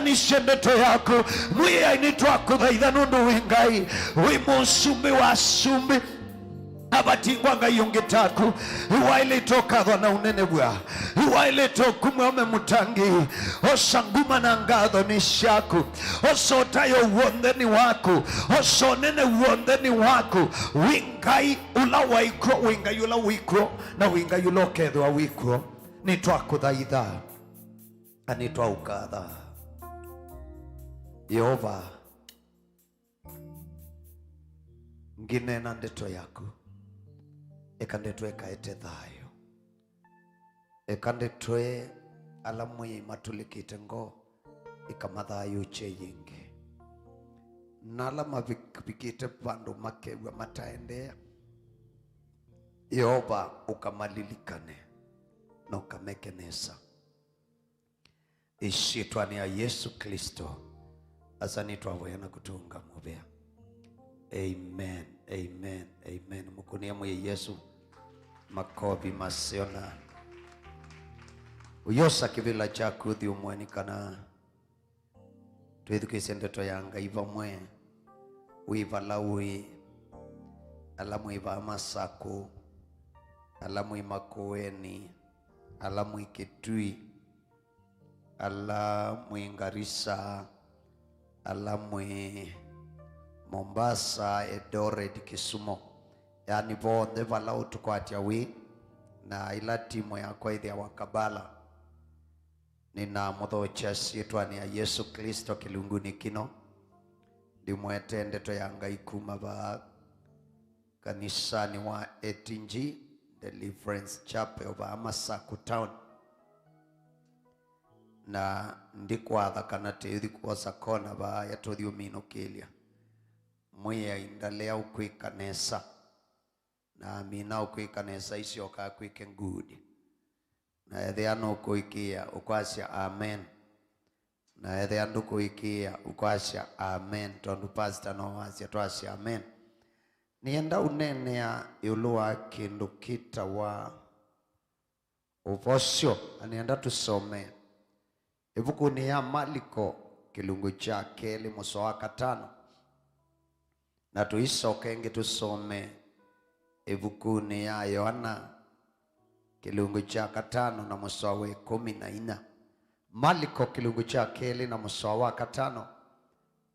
uraganishe ndeto yako mwiya initwa kuthaitha nundu wingai wi musumbi wa sumbi abatingwanga yongetaku iwaile toka na unene bwa iwaile tokumwe ome mutangi osanguma na ngatho ni shaku osotayo uondeni waku osonene uondeni waku wingai ula waikro wingai ula wikro na wingai ula kethwa wikro nitwa kuthaitha anitwa ukatha Yehova ngine na ndeto yaku ekandetwe kaete thayo ekandetwe alamu matulikite ngo ikamathayo cheyingi nalama vikite pandu makewa mataendea Yehova ukamalilikane na ukamekenesa ishitwani ya Yesu Kristo asanitwa wena kutunga mubea. Amen, amen, amen. Mukunia mwe Yesu makobi masiona uyosa kivila chaku thi umweni kana twithukise ndeto yanga iva mwe wiva lawi alamu iva masaku alamu imakoeni alamu ikitui alamu Garissa alamu Mombasa, Eldoret, Kisumu, yani bonde vala utukwatia wi na ila timu ya kwa idhi ya wakabala nina muthocha sietwani ya Yesu Kristo kilunguni kino ndimwete ndeto yanga ikuma ba kanisani wa Etinji Deliverance Chapel of Amasaku Town na ndikwatha kana tethi kuosa kona ba yatothio mino kilia mwiya indalea ukwikanesa na mina ukwikanesa isio ka kwike ngudi na ethiano ukwikia ukwasya amen na ethiano ukwikia ukwasya amen tondu pastor no wasya twasya amen nienda unene ya yuluwa kindu kita wa uvosyo anienda tusome ibuku ni ya Maliko kilungu cha keli muso wa 5 na tuisoke nge tusome ibuku ni ya Yohana kilungu cha 5 na muso wa 14. Maliko kilungu cha keli na muso wa 5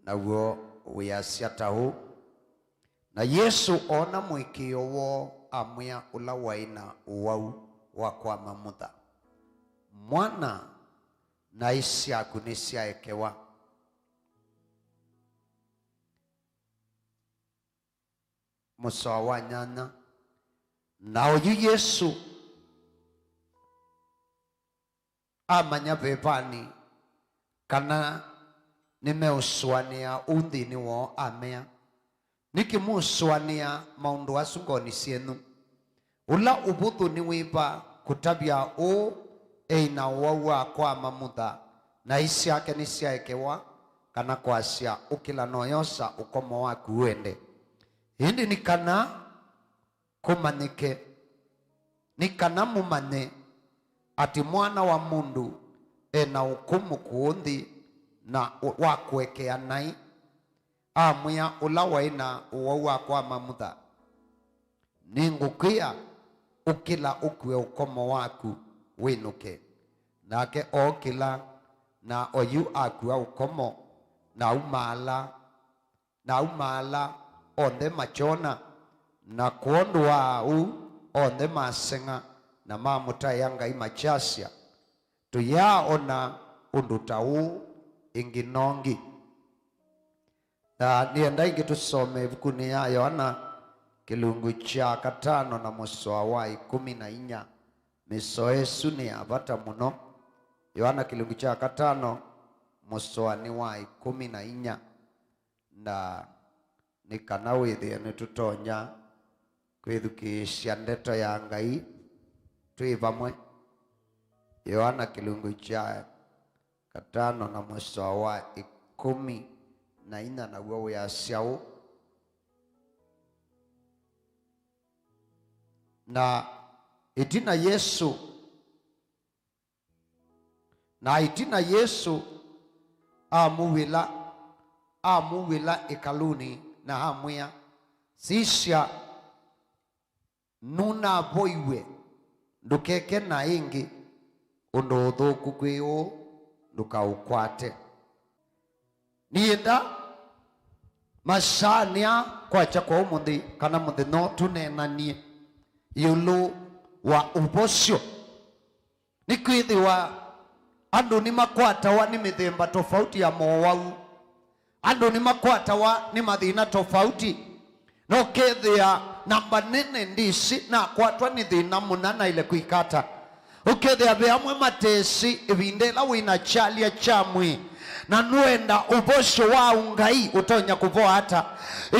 na uo uyasiatahu na Yesu ona mwikio wo amya ula waina uwau wa kwa mamutha mwana na isiaku nisiaekewa muso wa 8 na uyu Yesu amanya vevani kana nimeuswania unthini wo amea nikimuswania maundu asungoni sienu ula ubuthu ni wipa kutabia o eina wawa kwa mamutha na isiake nisiaekewa kana kwasya ukila noyosa ukomo waku uende hindi ni kana kumanike ni kana mumane ati mwana wa mundu ena ukumu kuundi na wakwekea nai amwia ula waina uwawa kwa mamutha ningukia ukila ukwe ukomo waku winuke nake okila na oyu akua ukomo na umala onde machona na kuondwa au onde masenga na mamuta yanga imachasya tuyaona undutau inginongi na nienda ingi tusome bukuni ya Yohana kilungu cha 5 na muso wa 14 miso Yesu ni abata muno Yohana kilungu cha 5 muso wa 14 na nikana withi ni tutonya kwithukisya ndeto ya Ngai twi vamwe Yohana kilungu cha 5 na muso wa 14 na uo ya siao na itina Yesu amuwila ikaluni na hamwia sisha nuna voiwe ndukeke na ingi undu uthuku kwiu ndukaukwate. Nienda macania kwacha kwa umuthi kana muthi no tunenanie yulu wa ubocio ni kwithiwa andu ni makwatawa ni mithemba tofauti ya mowau. Andu ni makwatawa ni mathina tofauti no kethia namba nene ndisi na kwatwa ni thina munana ile kuikata. Ukethia beamwe matesi ibindela wina chalia chamwi na nuenda ubocio wa ungai utonya kuvoa hata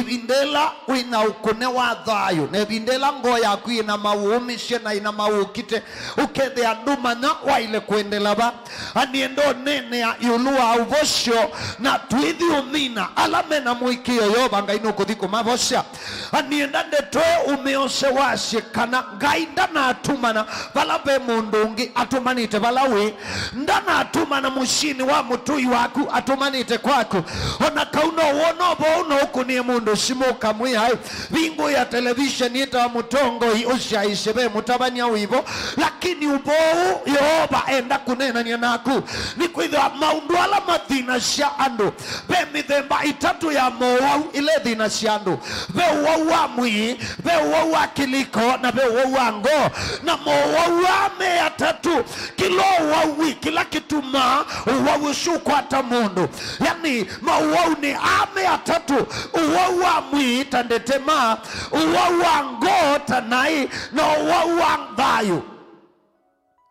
ibindela wina ukune wa thayo na ibindela ngo yaku ina mauumishe na ina maukite ukethia ndumana wa ile kuendela ba aniendo nene ya yulua ubocio na tuithi umina alame na muikio yoba ngai no kuthiko mabocia anienda ndetoe umeose washe kana ngai ndana atumana balabe mundungi atumanite balawe ndana atumana mushini wa mutui waku atumanite kwaku ona kauno wono bono ukunie mundu simuka mwihai vingu ya television ita mutongo usha isebe mutabania wivo lakini ubou yoba enda kunena ni naku ni kwitha maundu ala mathina cia andu be mithemba itatu ya mowau ile thina cia andu be wau amwi be wau akiliko na be wau ango na mowau ame atatu kilo wau kila kituma wau shukwata mundu yani mowau ni ame atatu wau amwi tandetema wau ango tanai na wau angayo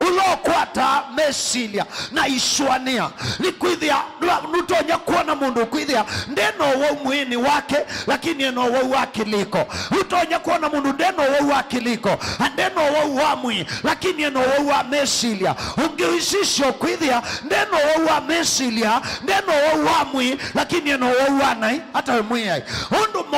ulokwata mesilia na iswania ni kwithia nutonya kuona mundu kwithia ndeno wa mwini wake lakini eno wa akiliko utonya kuona mundu ndeno wa akiliko ndeno wa mwi lakini eno wa mesilia ungeisisho kwithia ndeno wa mesilia ndeno wa mwi lakini eno wa nai hata mwi ai undu mo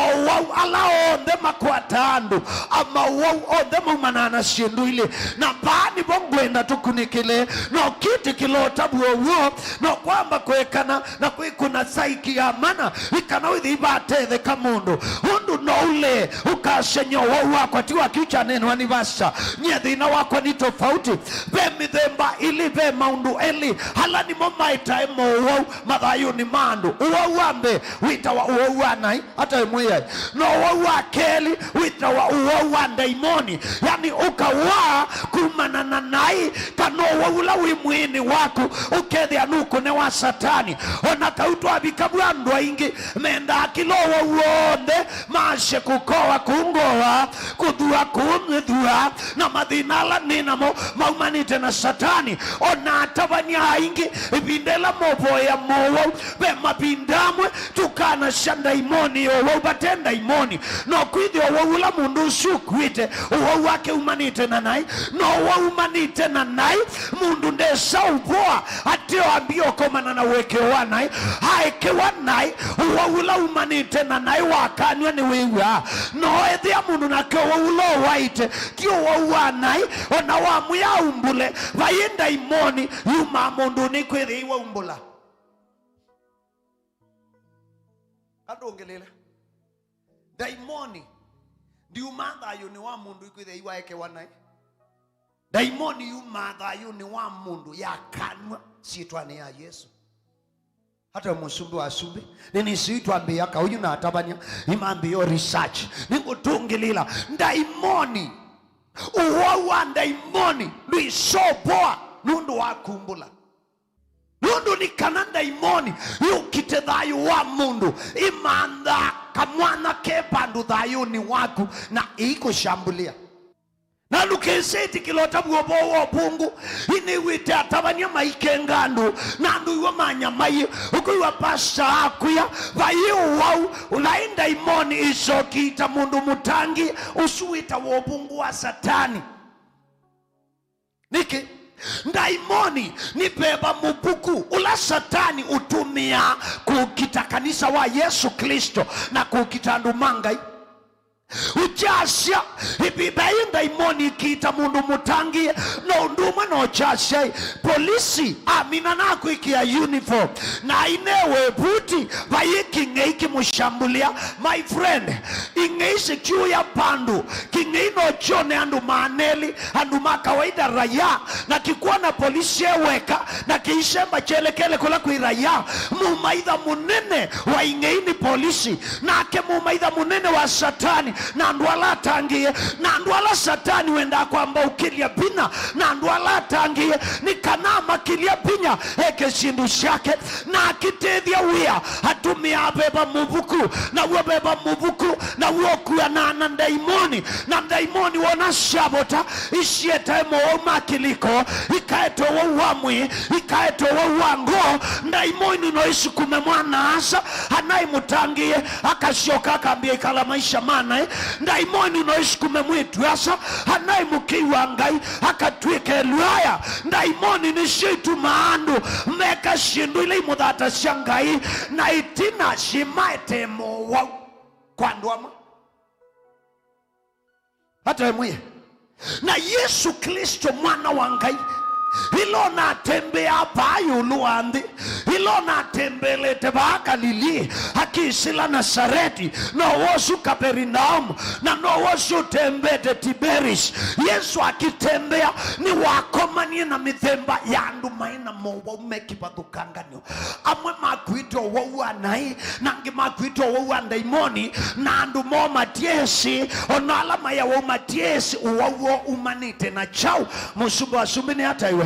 alao ndema kwata andu ama wa ndema manana shindu ile na bani bongwe na tukunikile no kiti kilo tabu wo no kwamba kwekana na kwikuna saiki ya mana ikana withi bathe kamundu undu no ule ukashenyo wako atiwa kicha neno anivasha nyethina wako ni tofauti be mithemba ili be maundu eli halani momaita emo wo mathayo ni mandu uwambe wita wa uwanai hata mwiya no wa keli wita wa uwa daimoni yani ukawa kumanana nai kano wawula wimwini waku ukethia nuku ne wa satani ona kautwa bikabwa ndo ingi menda kilo wonde mashe kukoa kungoa kudua kumdua na madinala ninamo maumanite na satani ona tabanya ingi bindela moboya mowo be mabindamwe tukana shanda imoni wo batenda imoni no kwithio wawula mundu shukwite wo wake umanite na nai no wo umanite na nai mundu ndesa upoa atio ambio komana na weke wanai haike wanai wawula umanite na nai wakanywa ni wewa no ethia mundu na kyo wawulo waite kyo wawanai ona wamuya umbule vayenda imoni yuma mundu ni kwethe iwa umbula adongelela daimoni ndi umanda yo ni wa mundu ikwethe iwa eke wanai daimoni yumatha yuni wa mundu yakanwa siitwane ya Yesu hata musumbi wa sumbi nini siitwambe yaka uyu na atabanya imambi yo research nikutungilila daimoni uwawa daimoni luisopoa nundu wakumbula nundu ni kananda imoni yukite thayu wa mundu imanda kamwana kepandu thayu ni waku na iko shambulia na lukeseti kilota buobo pungu ini wite atabanya maikengandu na ndu iwa manyamai ukuiwa pasta akuya vayi wau ulainda imoni isokita mundu mutangi usuita wobungu wa satani niki ndaimoni ni beba mubuku ula satani utumia kukita kanisa wa Yesu Kristo na kukita ndumangai uchasya ibibainda imoni kita mundu mutangie no nduma no chasya polisi amina na kuikia uniform na inewe buti bayiki ngeiki mushambulia. My friend, ingeisi kiu ya pandu kingeino chone andu maneli andu makawaida raya na kikuwa na polisi eweka na kiishemba chelekele kula kuiraya mumaidha munene wa ingeini polisi na ake mumaidha munene wa satani na ndwala tangie na ndwala satani wenda kwamba ukilia bina na ndwala tangie ni kanama kilia binya eke shindu shake na akitethia wia hatumia beba mubuku na uwa beba mubuku na uwa kuya na ndaimoni na ndaimoni wana shabota ishieta emo makiliko ikaeto wa uamwi ikaeto wa uango ndaimoni no isu kumemwana asa hanai mutangie akashoka akambia ikala maisha mana ndaimoni no isu kumemwitu asa hanai mukiwa ngai akatwike luaya ndaimoni ni shitu maandu meka shindu ile imudhata shangai na itina shimaete mowa kwa nduama hata emwe na Yesu Kristo mwana wa ngai hilo na tembea payo luandi hilo na tembelete ba Galili hakisila Nazareti no wosu Kapernaum na no wosu tembete Tiberis. Yesu akitembea ni wakomanie na mithemba yandu maina mowa umekipathukangano amwe makwito wowa nai nangi makwito wowa ndaimoni na andu mo matiesi onala maya wo matiesi uwawo umanite na chau musubu asumbini hata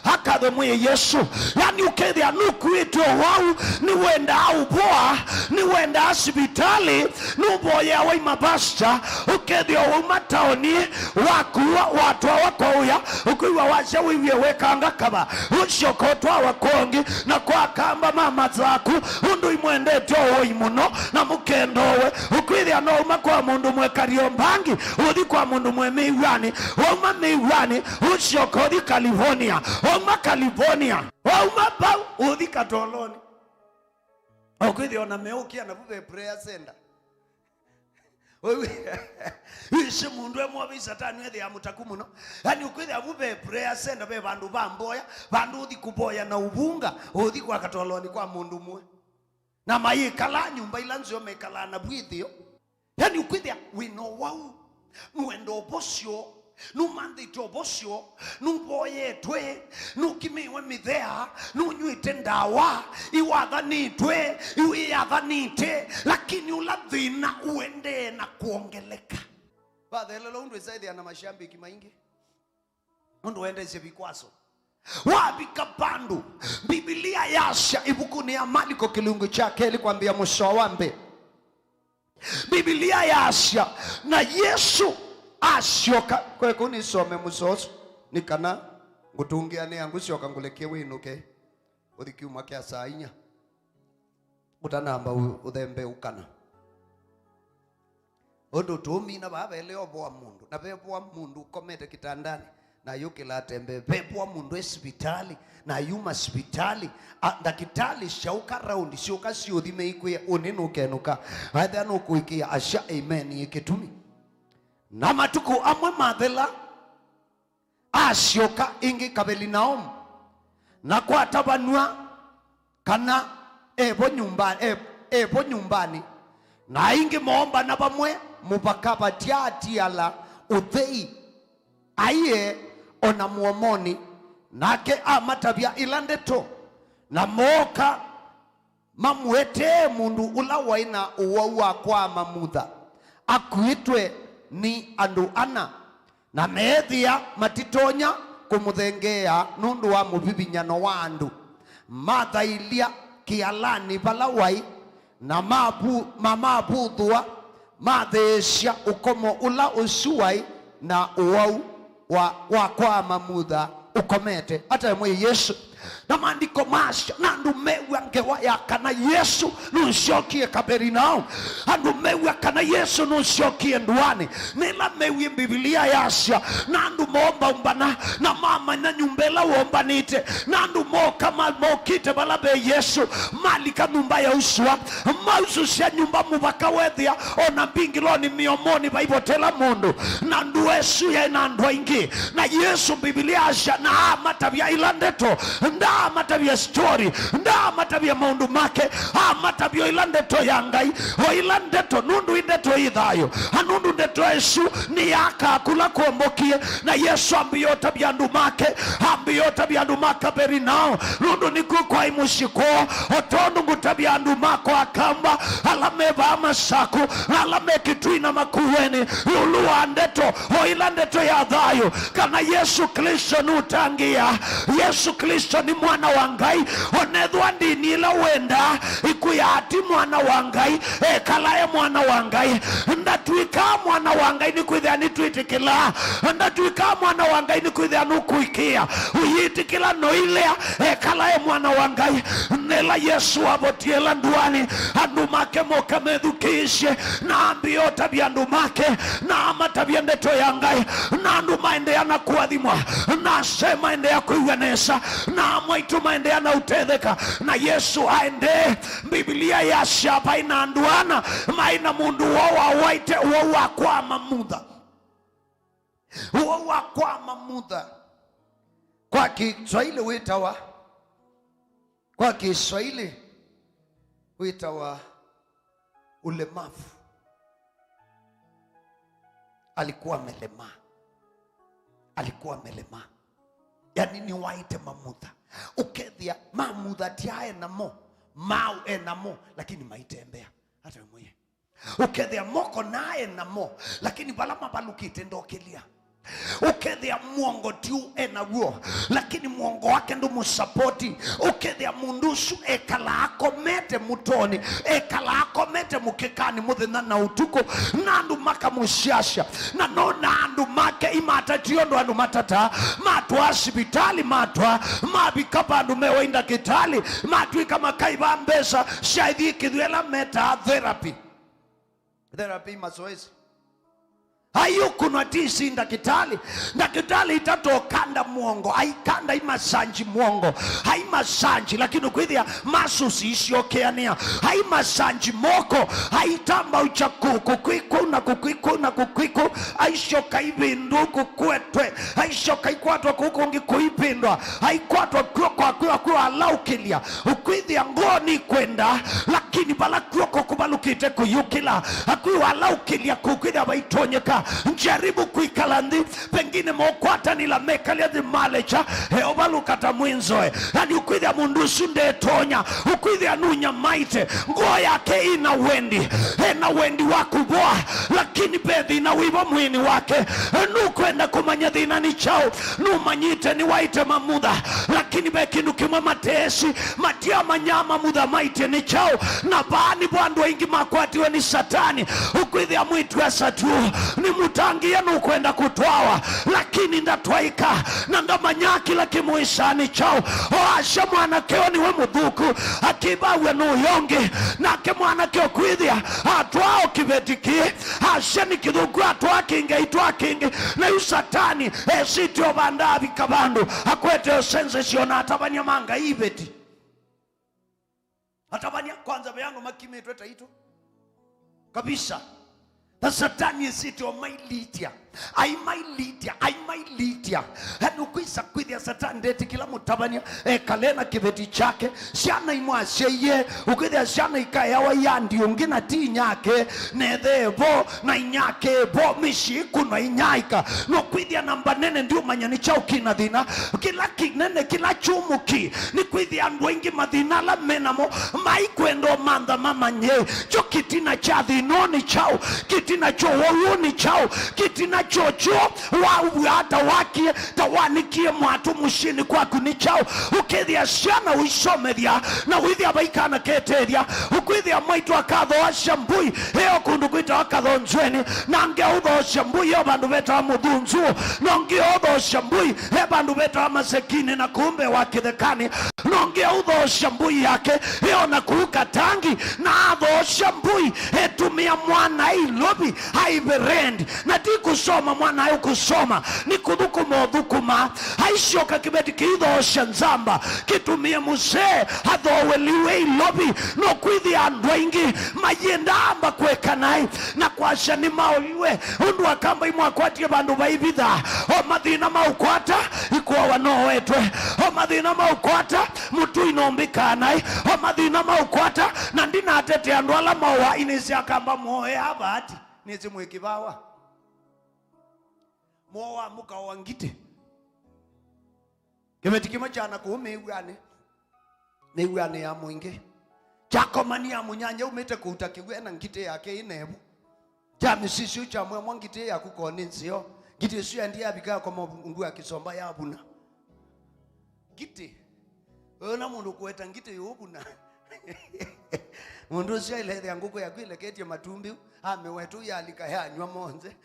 hakadhe mwe Yesu yani ukedhi anukuito wau ni wenda au boa ni wenda hospitali nuboya wa mabasta ukedhi wa mataoni wakuwa watu wakoya ukiwa washa wiwe wekanga kaba ushokotwa wakongi na kwa kamba mama zako undu imwende to imuno na mukendowe ukidhi anoma kwa mundu mwe Kariombangi udi kwa mundu mwe Miwani wa Miwani ushokodi California Oma California Oma pau udi Katoloni okwithi ona meukia na bube prayer center isi mundu emwe satani ethi amutaku muno yani ukwithi abube prayer center be bandu bamboya bandu uthi kuboya na ubunga uthi kwa Katoloni kwa mundu mwe na mayikala nyumba ilanzio mekala na bwithio yani ukwithi we know wow nuendo bosio numandi tobosio nuboye twe nukimiwe midhea nunyuite ndawa iwadhanitwe iwadhanite lakini uladhina uende na kuongeleka badhelelo undu zaidi ana mashambiki maingi undu uende sevikwaso wabika bandu Biblia yasha ibukuni ya Marko kilungu chake ilikwambia musowambe Biblia yasha na Yesu asyoka kwe kunisome musoso nikana ngutungia ne yangu syoka nguleke winuke uthikiuma kya saa 4 utanamba uthembe ukana ondo tumina babele obwa mundu na bebwa mundu komete kitandani na yukila tembe bebwa mundu hospitali na yuma hospitali ndakitali shauka raundi syoka siuthime ikwe uninukenuka aitha no kuikia asha amen yikitumi na matuku amwe mathela asyoka ingi Kapernaum na kwa tabanua kana ebo nyumbani na ingi moomba na bamwe mupakapa tiatiala uthei aiye ona muomoni nake amatabia ilandeto na moka mamwete mundu ula waina uwawa kwa mamutha akuitwe ni andu ana na meethia matitonya kumuthengea nundu wa mubibinyano wa andu mathailia kialani balawai na mabuthwa mathesha ukomo ula usuwai na uwau wa kwa mamutha ukomete hata mwe Yesu na maandiko masha na andu mewe angewa yakana Yesu nushokie Kaperinao, andu mewe yakana Yesu nushokie Ndwani, nila mewe Biblia yasha na andu momba umbana na mama na nyumbela uombanite na andu moka mokite balabe Yesu malika nyumba ya uswa maususia nyumba mubaka wedhia ona bingiloni miomoni baibotela mundu na ndu Yesu ya na ndu ingi na Yesu Biblia asha na matabia ilandeto nda matabia story nda matabia maundu make matabia ilandeto yangai o ilandeto nundu indeto idhayo anundu ndeto Yesu ni yaka kula kuombokie na Yesu ambiyo tabia ndu make ambiyo tabia ndu maka Kaperinao nundu niku kwa imushiko otondu ngutabia ndu mako akamba alameva amasaku alame kituina makuweni luluwa ndeto o ilandeto ya dhayo kana Yesu Kristo nutangia. Yesu Kristo ni mwana wangai onedhwa ndini ila wenda ikuyati mwana wangai kalaye mwana wangai ndatuika mwana wangai ni kuithia nituitikila ndatuika mwana wangai ni kuithia nukuikia uyitikila noilea kalaye mwana wangai nela Yesu abotiela Ndwani andu make moka medhukishe na ambiyo tabia andu make na amatabia ndeto yangai na andu maende yana kuadhimwa na sema ende ya kuiwenesa na mwaitu maende yana utedheka na Yesu aende. Biblia ya shaba ina Ndwana maina mundu wawa waite wawa kwa mamudha wawa kwa mamudha kwa Kiswahili witawa kwa Kiswahili witawa ulemavu. Alikuwa melema, alikuwa melema, yani ni waite mamudha ukethia mamudha tiae namo mau enamo lakini maitembea hata mwenye ukethia moko nae namo lakini balama balukite ndokelia ukethia muongo tiu enaguo lakini muongo wake ndo musapoti ukethia mundusu ekala akomete mutoni ekala akomete mukekani muthina na utuko nandu maka mushasha na no nandu make imata tiondo andu matata matwa hospitali matwa mabikapa andu mewenda kitali matwi kama kaiba mbesa shaidi kidwela meta therapy mazoezi hayo kuna tisi ndakitali itatokanda muongo haikanda imasanji muongo haimasanji lakini ukwithia masusi isiokeania haimasanji moko haitamba uchakuku kukiku na kukiku aishoka ibindu kukwetwe aishoka ikwatwa kukungi kuipindwa haikwatwa kwa alaukilia ukwithia ngoni kwenda lakini bala kuoko kubalukite kuyukila akuwa alaukilia kukwithia baitonyeka njaribu kuikalandi pengine mokwata nila mekalia di malecha obalukata mwinzoe yani ukwithia mundusu ndetonya ukwithia nunya maite nguo yake ina wendi wakuboa lakini bedhi ina wibo mwini wake nukwenda kumanya dhina ni chao numanyite ni waite mamudha lakini bekindu kima matesi matia manyama mudha maite ni chao na baani bwandu wengi makwatiwe ni satani ukwithia mwitu ya satu ni mutangia nukwenda kutwawa lakini ndatwaika na ndamanyaki laki muisani chao oasha mwana keo niwe mudhuku akibawe nuyongi na ke mwana keo kwithia atwao kibetiki asha ni kidhuku atwa kingi na yu satani esiti obandavi kabandu akwete osense siona atabanya manga ibeti atabanya kwanza bayango makime tweta ito kabisa. The Satan is it or my litia. I might litia. And ukwisa kwithia Satan deti kila mutabania kalena kibeti chake siana imwa seye ukwithia siana ikayawa yandi ungina ti nyake nedhebo na inyake bo mishiku na inyaika no kwithia namba nene ndio manyani chao kina dhina kila kinene kila chumuki ni kwithia ndwengi madhina la menamo maikwendo manda mama nye cho kitina cha dhinoni chao kitina cho woyuni chao kitina chocho wa hata wakie tawanikie mwatu mushini kwa kunichao ukethia siana uisomethia na withia baikana keteria kwithia mwitu akatho shambui heo kundu kwita akatho njweni na ngeutho shambui yo bandu beta muthunzu no ngeutho shambui he bandu beta masekini na kumbe wakithekani no ngeutho shambui yake heo na kuuka tangi na atho shambui hetumia mwana ilobi haiberendi na ti kusoma mwana hayo kusoma ni kuthukuma uthukuma haishoka kibeti kiitho shanzamba kitumie musee hathoweliwe ilobi no kwithi andu aingi mayendamba kwekanai na kwasha ni maoiwe undu akamba imwakwatie bandu baibitha o mathina maukwata ikuwa wanowetwe o mathina maukwata mutu inombikanai o mathina maukwata na ndina atete andu ala mawa inisi akamba moe abati nisi mwikibawa moa muka wangite kibeti kima chana kuume iwane ya mwingi chakomani ya munyanya umete kuutakiwe na ngite yake inebu jami sisi ucha mwe ngite ya kukoni nzio ngite suya ndiye abika kwa mungu ya kisomba ya abuna ngite ona mundu kueta ngite yobuna mundu suya ile ya nguko ya kwile keti ya matumbi amewetu ya alika ya nywa monze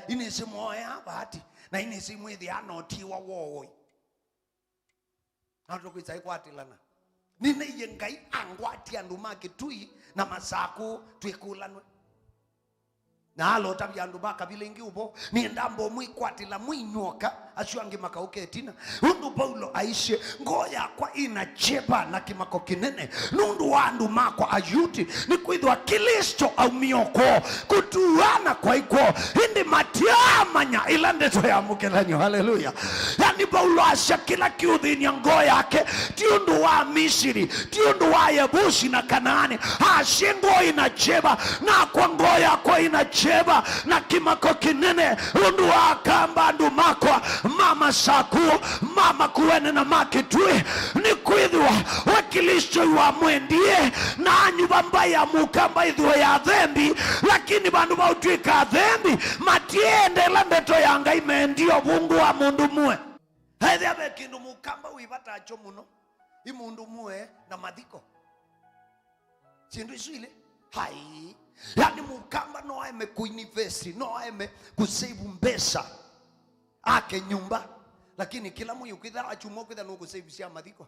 inisi moya bahati na inisi mwithi anotiwa woi Atokwisa ikwatilana nine yengai angwati andu make tui na masaku twikulanwe na alo tabia andu baka bilengi ubo ni ndambo mwikwatila mwinyoka ashwangi makauketina undu Paulo aishe ngoya kwa inacheba na kimako kinene nundu wandu mako ayuti ni kwithwa Kristo au mioko kutuana kwa iko hindi matiamanya ilandeto ya mukelanyo haleluya yani Paulo asha kila kiudhini ya ngoya yake tiundu wa Misiri tiundu wa Yebusi na Kanaani ashe ngoya inacheba na kwa ngoya kwa inacheba na kimako kinene undu wa kamba andu mako mama sakuo mama kuwene na makitui ni kwithwa wa Kristo wa mwendie na anyuba mbaya mukamba idhuwa ya thembi lakini bandu bautwika thembi matiende landeto yanga imendio bungu wa mundu mue hethi abe kindu mukamba uibata acho muno imundu mue na madhiko sindu isu ile hai yani mukamba no aime kuinvesti no aime kusave mbesa ake nyumba lakini kila mtu ukidha achumo kwitha no kusave sia madhiko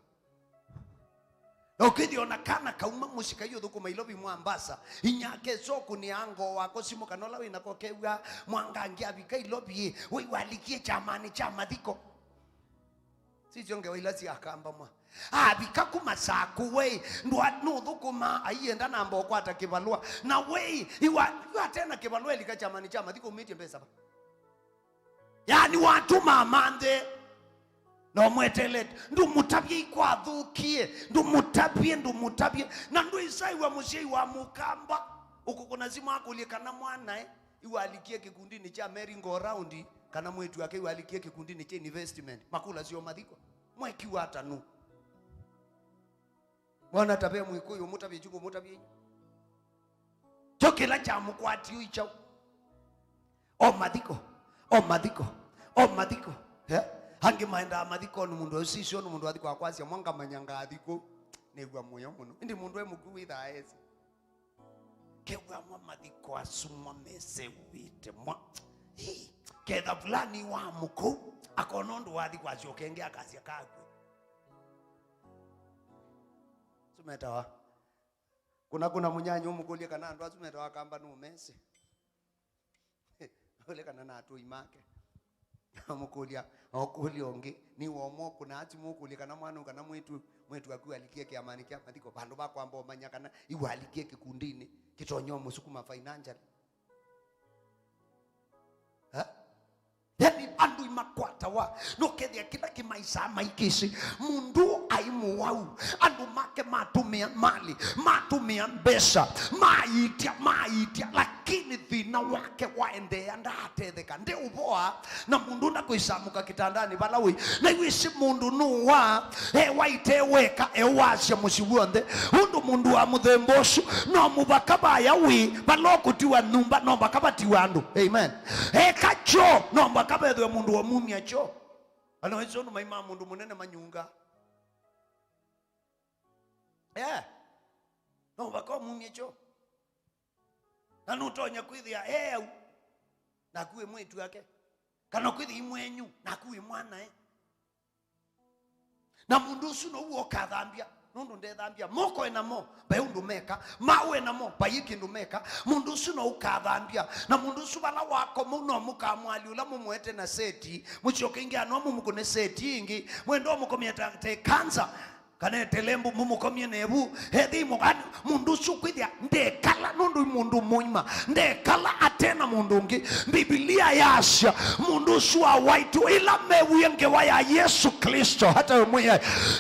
okidi onakana kauma musika hiyo thukuma ilobi mwambasa inyake soko ni ango wako simo kanola wina kokewa mwangangia bika ilobi we walikie chamani cha madhiko sisi onge wailasi akamba mwa bika kuma saku we ndo no thukuma aienda na mbo kwata kibalua na we iwa tena kibalua ilika chamani cha madhiko umiti pesa ba yani watu mamande no mwetele ndu mutabye ikwadhukie ndu mutabye na ndu isai wa mushei wa mukamba uko kuna zima akulie kana mwana iwalikie kikundini cha merry go round kana mwetu yake iwalikie kikundini cha investment makula sio madhiko mweki hata nu mwana tabia mwikuyo mutabye chuko mutabye chokela cha mukwati uicha o madhiko hangi maenda madhiko no mundu osisho no mundu adhiko akwasi mwanga manyanga adhiko negwa moyo muno ndi mundu emukuwitha aezi kegwa mwa madhiko asumwa mese wite mwa ketha fulani wa muko akonondo adhiko asiokenge akasia kakwe sumetawa kuna munyanyo umukulie kana ndo asumetawa kamba no mese ole kana na atu imake amukulia onge ni womo kuna ati mukulia kana mwana kana mwetu akiwa alikie kiamani kia madhiko bandu bako ambao manyakana iwa alikie kikundini kitonyo musukuma financial yani andu imakwata wa no kethia kila kimaisa maikisi mundu aimu wau andu make matumia mali matumia mbesa maitia lakini thina wake waendea ndatetheka ndi uboa na mundu na kuisamuka kitandani balawi na iwisi mundu nuwa waiteweka ewasya musiwonde undu mundu wa muthembosu no mubakabaya wi balokutiwa numba no bakabatiwa andu amen kacho no bakabethwe mundu wa mumia cho ano hizo no maima mundu munene manyunga no bako mumyecho na nutonya kwithia na kuwe mwetu yake kana kwithi imwenyu na kuwe mwana na mundu ucio no uoka thambia nundu ndethambia moko enamo baundu meka mawe enamo bayiki ndumeka mundu ucio no ukathambia na mundu ucio bala wako muno mukamwali ula mumwete na seti muchoke ingia no mumukune seti ingi mwendo mukomyeta te kanza kana telembu mumukomye nebu hethi mugani mundu ucio kwithia ndekala nundu mundu muima ndekala atena mundu ngi Biblia yasha mundu ucio awaitu ila mewie ngewa ya Yesu Kristo hata mwe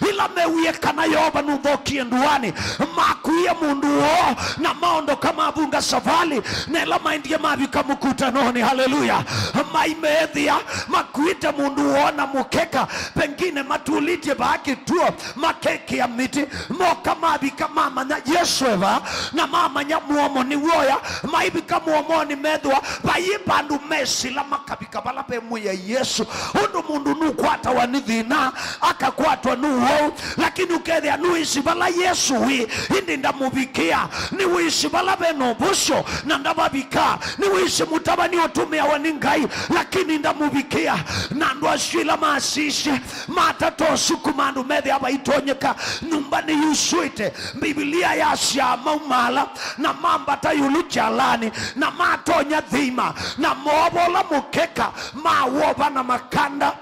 ila mewie kana yoba nuthokie nduani makuye mundu wo na maondo kama abunga savali na ila maindie mabika mukutanoni haleluya maimethia makuite mundu wo na mukeka pengine matulitie baki tuo makeki ya miti moka mabika mama na Yesu eva na mama nya muomo ni woya maibika muomo ni medwa bayibandu mesi la makabika balape muya Yesu undu mundu nukwata wanithina akakwatwa nuwo lakini ukethia nuishi bala Yesu wi indi ndamubikia ni wishi bala beno busho na ndababika ni wishi mutabani otumia waningai lakini ndamubikia na ndo ashila maasishe matato sukumandu medhi aba itonyeka numbani yusuite Biblia yasha maumala na mamba tayuluchalani na matonya dhima na mobola mukeka mawoba na makanda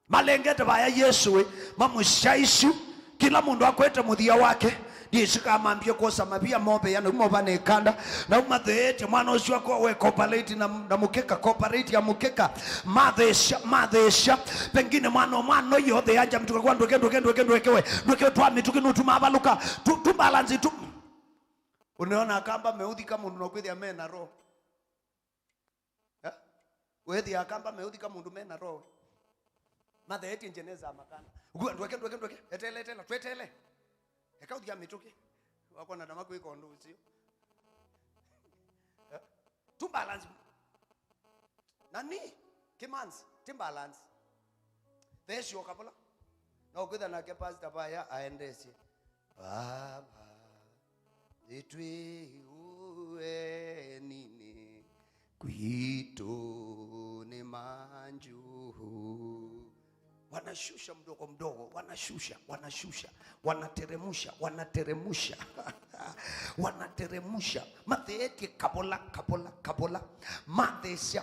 malengete baya Yesu mamushaishu kila mundu akwete muthia wake Dishika mambia kosa mabia mobe yana umoba nekanda na umathete mwana ucio kwa we cooperate na mukeka cooperate ya mukeka madhesha pengine mwana yothe anja mtuka kwa ndokewe twami tukinutuma abaluka tumbalanzi tu unaona akamba meudhi kama mundu nokwithia mena roho wethi akamba meudhi kama mundu mena roho mathete njeneza makana ndoke etele twetele ekaudia mituki wako na dama kwiko ndo usio tumbalance nani kimanzi timbalance vesho kapola na ukitha na pastor baya aendeshe baba itwi uwe nini kuito ni manju wanashusha mdogo wanashusha wanateremusha wanateremusha matheti kabola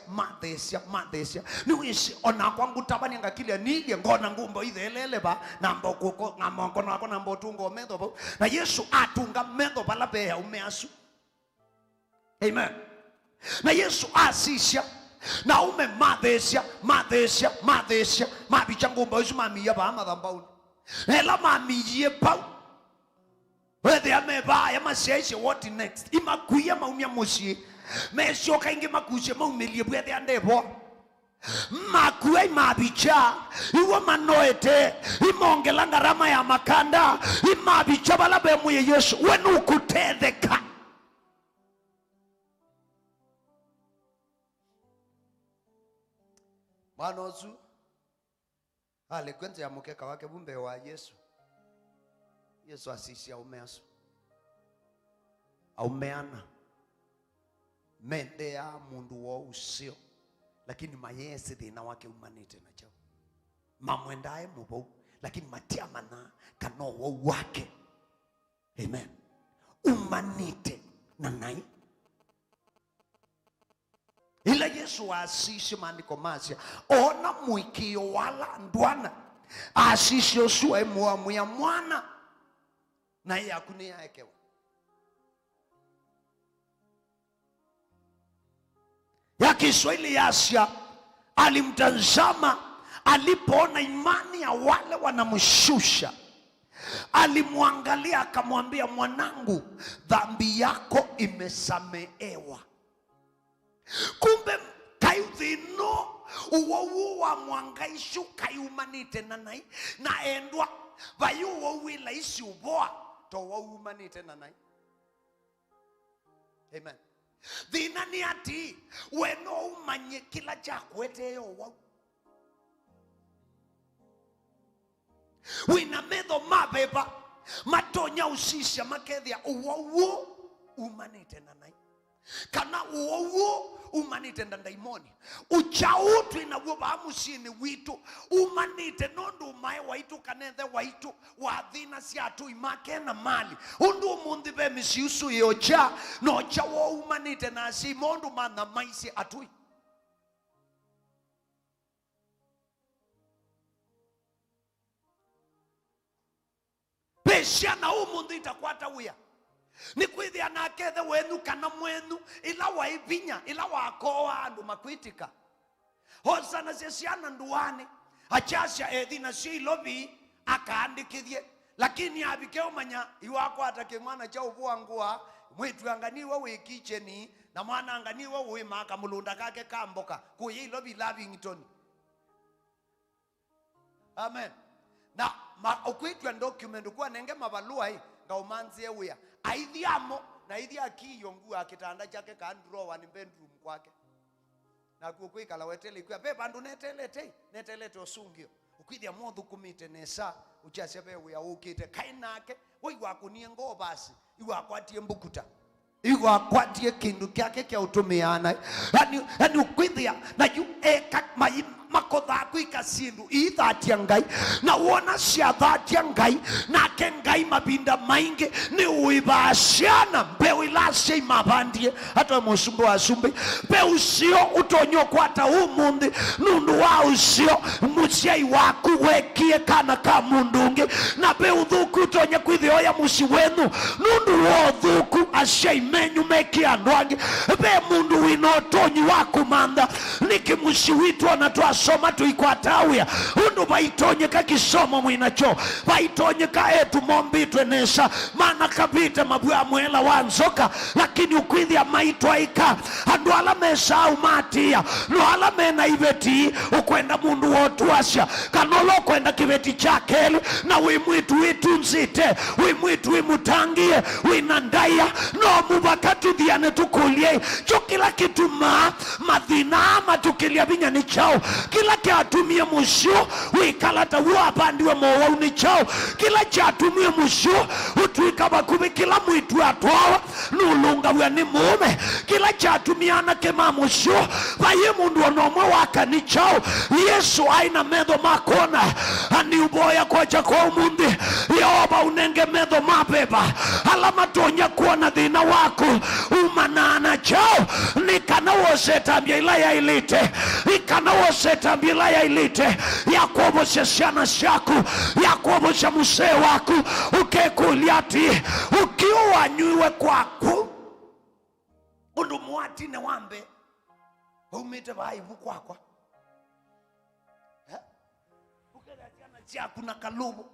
madhesia niwishi ona kwangu tabani ngakilia nige ngona ngumbo ithelele ba nambo kuko ngamongo nako nambo tungo metho na Yesu atunga metho bala beya umeasu amen na Yesu asisha na ume madhesia mabichangumba usu mamiya ba madhambauni ela mamiye pa whether ameba ya masese what next imakuya maumya moshi meshoka inge makushe maumelie bwethe andebo makuya mabicha iwo manoete imongela ngarama ya makanda imabicha balabe mu Yesu wenu kutetheka manozu alikwenza ya mukeka wake bumbe wa Yesu asisi aumeasu aumeana mende ya mundu wa usio lakini mayesi thina wake umanite na chao mamwendae mubau lakini matiamana kano wake amen umanite na nai ila Yesu asisi maandiko masia ona mwikio wala ndwana asisi osua muamu ya mwana na yakuni yaekewa ya Kiswahili Asia alimtazama alipoona imani ya wale wanamshusha alimwangalia akamwambia mwanangu dhambi yako imesamehewa kumbe kayuthino uwo wa mwangaishu kayumanite nanai na endwa bayuwo wila isi uboa to waumanite nanai amen thina ni ati weno umanye kila chakwete yo wau wina medho mabeba matonya nonya usisya makethia uwo umanite na nai kana uwo umanite na daimoni uchautu inawo bamusini witu umanite nondu mai waitu kanethe waitu wathina siatu imake na mali undu mundi be misiusu yocha no chawo umanite na si mondu mana maisi atui pesha na umundu itakwata uya ni kwithia na kethe wenu kana mwenu ila waivinya ila wakoa andu makwitika hosana sesiana nduani achasya ethina si lobi akaandikithie lakini abikeo manya iwako atake mwana cha uvua ngua mwitu anganiwa we kitcheni na mwana anganiwa we maka mulunda kake kamboka kuyi lobi Lavington. Amen. Na okwitwa document kwa nenge mabalua hii ngaumanzie uya aithiamo na ithia kiyongu akitanda chake ka drawer ni bedroom kwake na kukwikala wetele kwa be bandu netelete osungio ukwithia mothu kumite nesa uchasya be uya ukite kainake woi wakunie ngo basi iwakwatie mbukuta iwakwatie kindu kyake kya utumiana yani ukwithia na yu makotha kwika sindu ithatia ngai na wona cia thatia ngai na ke ngai mabinda maingi ni uibashana mbeu ilashe mabandie hata musumbu wa sumbi mbeu sio utonyo kwata umundi nundu wa usio musiai waku wekie kana ka mundungi na mbeu thuku utonye kwithio ya musi wenu nundu wo thuku ashai menyu meki andwangi be mundu wino tonyi waku manda niki musi witu anatoa soma tuikwatawia undu baitonye kakisomo mwinacho baitonye kaetu mombitwe nesa mana kabite mabua mwela wanzoka lakini ukwithia maitwa ika andu ala mesa umatia no ala mena ibeti ukwenda mundu wotu asya kanolo kwenda kibeti chakeli na wimwitu witunzite wimwitu wimutangie winandaya no mubakatu diane tukulie chukila kitu madhina matukilia binya ni chao kila kiatumie musio wikalata wabandiwe mowa uni chao kila chatumie musio utuika bakubi kila mwitu atwawa nulunga wani mume kila chatumiana kema musio baye mundu wanomwe waka ni chao Yesu aina medho makona ani uboya kwa kwa umundi yoba unenge medho mabeba alama tonya kuona dhina wako umanana chao nikana wose tambia ilaya ilite nikana wose tambia ilaya ilite Yakobo sesiana shaku Yakobo sha muse waku ukekuliati ukiwa nyuwe kwaku undu muati ne wambe umite baibu kwakwa ukerajiana chaku na kalubu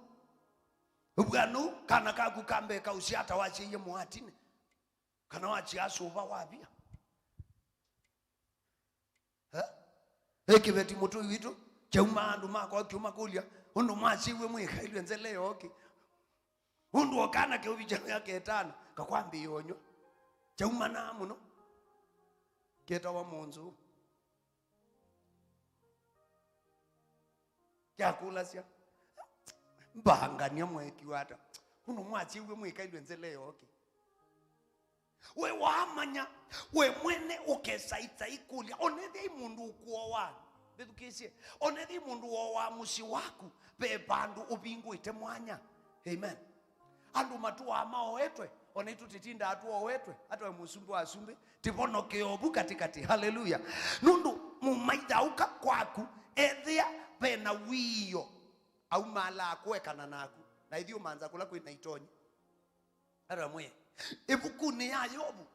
ubwanu kana kakukambe kausiata wachi ye muatine kana wachi asuba wabia ekibeti mutu witu chauma andu mako kiuma kulia undu mwachiwe mwika ile nzeleo okay undu okana ke ubijana yake etano kakwambi yonyo chauma na muno keta wa munzu yakula sia mbangania mweki wata undu mwachiwe mwika ile nzeleo okay we wamanya we mwene ukesaita ikulia onethi mundu ukuowa betukisie onethi mundu wa musi waku be bandu ubinguite mwanya. Amen. Andu matu amao wetwe onaitu titinda atuo wetwe hata we musumbu asumbi tibono keobu katikati. Haleluya. Nundu mumaidauka kwaku ethia pena wiyo au mala kwekana naku na ithio manza kula kwina itonyi ara mwe ibukuni ya Yobu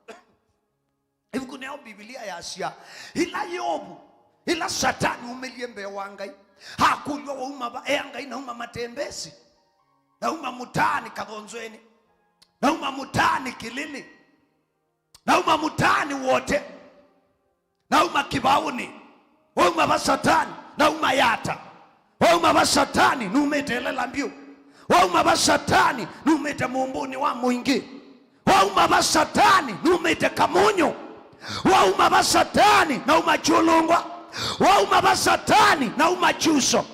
ibukuni ya Biblia ya Asia ila Yobu ila Satani umeliembe wangai hakunywa uma ngai na uma matembezi na uma mutani kagonzweni na uma mutani kilini na uma mutani wote na uma kibauni uma ba Satani na uma yata uma ba Satani numetelela mbio uma ba Satani numete mumbuni wa mwingi wauma ba Satani numete kamunyo wauma ba Satani na umachulungwa wauma ba Satani na umachuso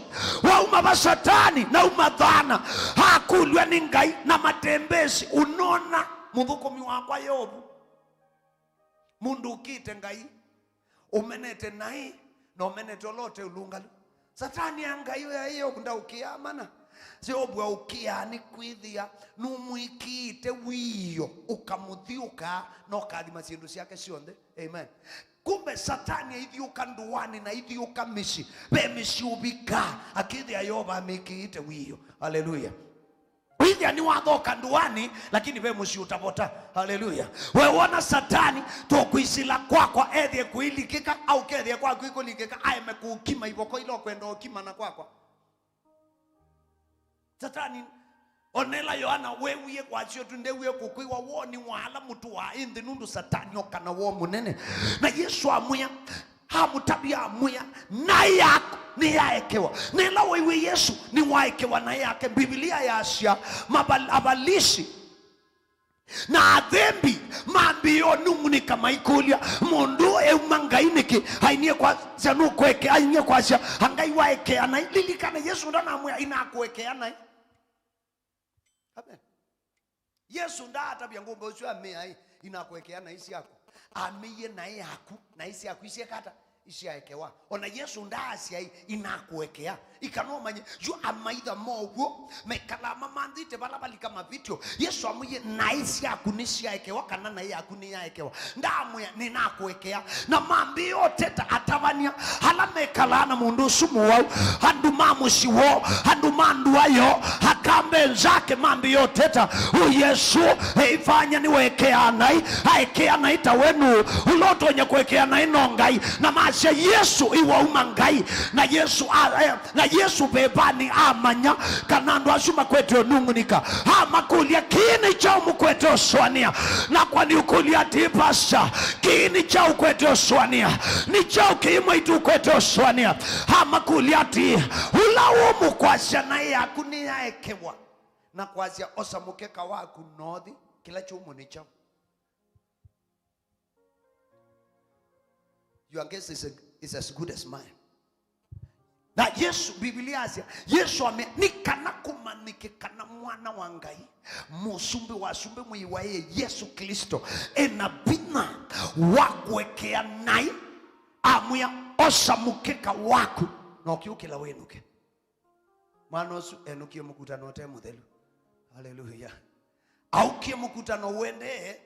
wauma ba satani na umadhana hakulwa ni ngai na matembezi. Unona muthukomi wakwa Yobu, mundu ukite ngai umenete nai na umenete olote ulungalu. Satani angayo ya hiyo kunda ukiamana si obwa ukia ni kwithia numwikite wiyo ukamuthiuka no kadima sindu ciake cionthe. Amen. Kumbe satani ithiuka nduani na ithiuka mishi be mishi ubika akithia Yoba mikite wiyo. Hallelujah. Withia ni wathoka nduani lakini we mushi utavota. Hallelujah. We wona satani to kuisila kwako ethie kuilikika au kethie kwako ikulikika aime kuukima ivoko ilo kwenda ukima na kwako. Satani onela Yohana wewe kwa cio tunde we kukwiwa woni wala mutu wa indi nundu satani okana wo munene na Yesu amuya hamutabia amuya na yako ni yaekewa. Nela wewe Yesu ni waekewa na yake. Biblia ya Asia abalishi na adhembi mambio nunguni kama ikulia mundu eumangainiki hainie kwa zanu kweke hainie kwa sia hangai waeke anai lilikana Yesu ndana amuya inakuweke anai. Amen. Yesu nda hata byangombe usio amea inakuwekea na isi yako ameye na yako na isi yako isi kata isi yaekewa. Ona Yesu nda asia inakuwekea ikanoma ju amaitha mogo mekalama mandite balabali kama video. Yesu amuye na isi yako nisi yaekewa kana na yako ni yaekewa ndamu ya ninakuwekea na mambio teta atavania hala mekalana mundu sumu wao handu mamusi wao handu mandu ayo hakambe zake mambio teta Yesu ifanya niwekea nai haekea naita wenu uloto wenye kuwekea na inongai na maasha Yesu iwa umangai na Yesu bebani amanya kanando asuma kwete nungunika hama kulia kini cha umukwete oswania na kwa ni ukulia tipasa kini cha ukwete oswania ni cha ukimo itu ukwete oswania hama kulia ti ula umu kwa shana ya kunia ekewa na kwa zia osa mukeka waku nodhi kila chumu ni chao. Your guess is as good as mine. Na Yesu Biblia asia Yesu ame nikana kumanike kana mwana wangai musumbi wa sumbi mwiwaye Yesu Kristo enabina wakuwekea nai amuya osa mukeka waku na ukiukila wenuke manosu enukie mkutano wote muthelu. Hallelujah. Au kie mkutano wende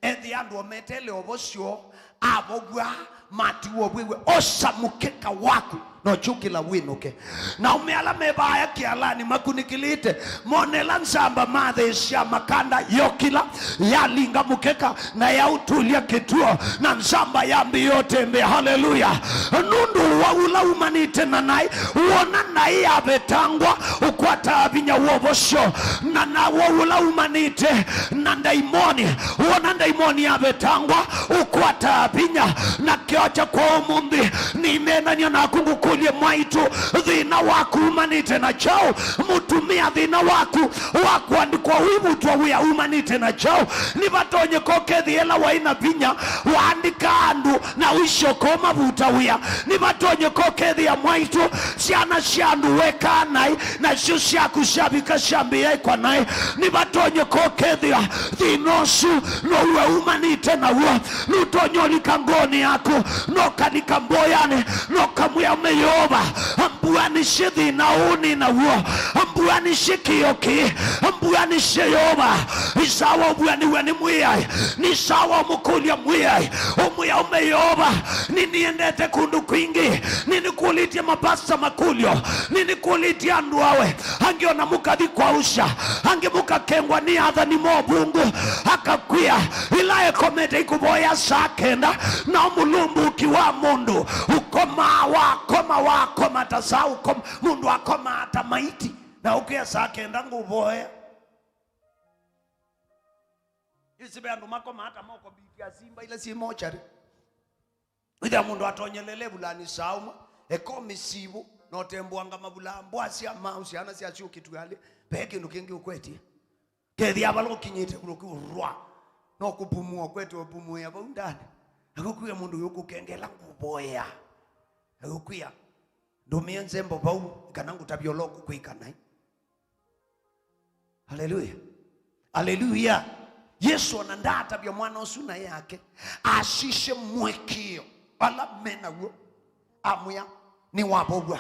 ethi andu ometele obosio abogwa matiwo bwewe osa mukeka waku no chukila winuke na umeala mebaya kialani makunikilite monela nsamba mathe sia makanda yokila yalinga mukeka na yautulia kituo na nsamba yambi yote mbe. Hallelujah. Nundu wa ula umanite na nai uona nai abetangwa ukwata abinya wobosho na wa ula umanite na ndaimoni uona ndaimoni abetangwa ukwata abinya na kiocha kwa umumbi ni mena nyana kunguku kulie mwaitu dhina waku umanite na chao mutumia dhina waku andikwa wibu tuwa wia umanite na chao ni batonye koke dhiela waina pinya waandika andu na wisho koma buta wia ni batonye koke dhia mwaitu siana siandu weka nai na shusia kushabika shambia kwa nai ni batonye koke dhia dhinosu no uwe umanite na ua nutonyo likangoni yako no kanikamboyane no kamuya Yoba ambuani shidhi na uni na uo ambuani shikioki ambuani sheyoba isawa ambuani weni mwiyai nisawa mukulia mwiyai umuya umeyoba nini endete kundu kwingi nini kulitia mabasa makulio nini kulitia nduawe hangiona mukadhi kwa usha hangi mukakengwa ni adha ni mobungu hakakwia ilaye komete ikuboya sakenda na umulumbu ukiwa mundu ukoma wako matasau kom mundu akoma atamaiti na ukia sakenda nguboya isibe andu makoma hata moko bitia simba ile si mochari ida mundu atonyelele bulani sauma ekomi sibu no tembuanga mabulambo asia mausi ana sia chu kitu gale peke nukingi ukweti kethi abalo kinyite kurwa no kupumua kwetu opumua aba undani akukuya mundu yokukengela nguboya akukuya Dumia nzembo bau kanangu tabioloku kuikanai. Haleluya. Haleluya. Yesu anandaa tabia mwana osuna yake ashishe mwekio ala mena wo amuya ni wabogwa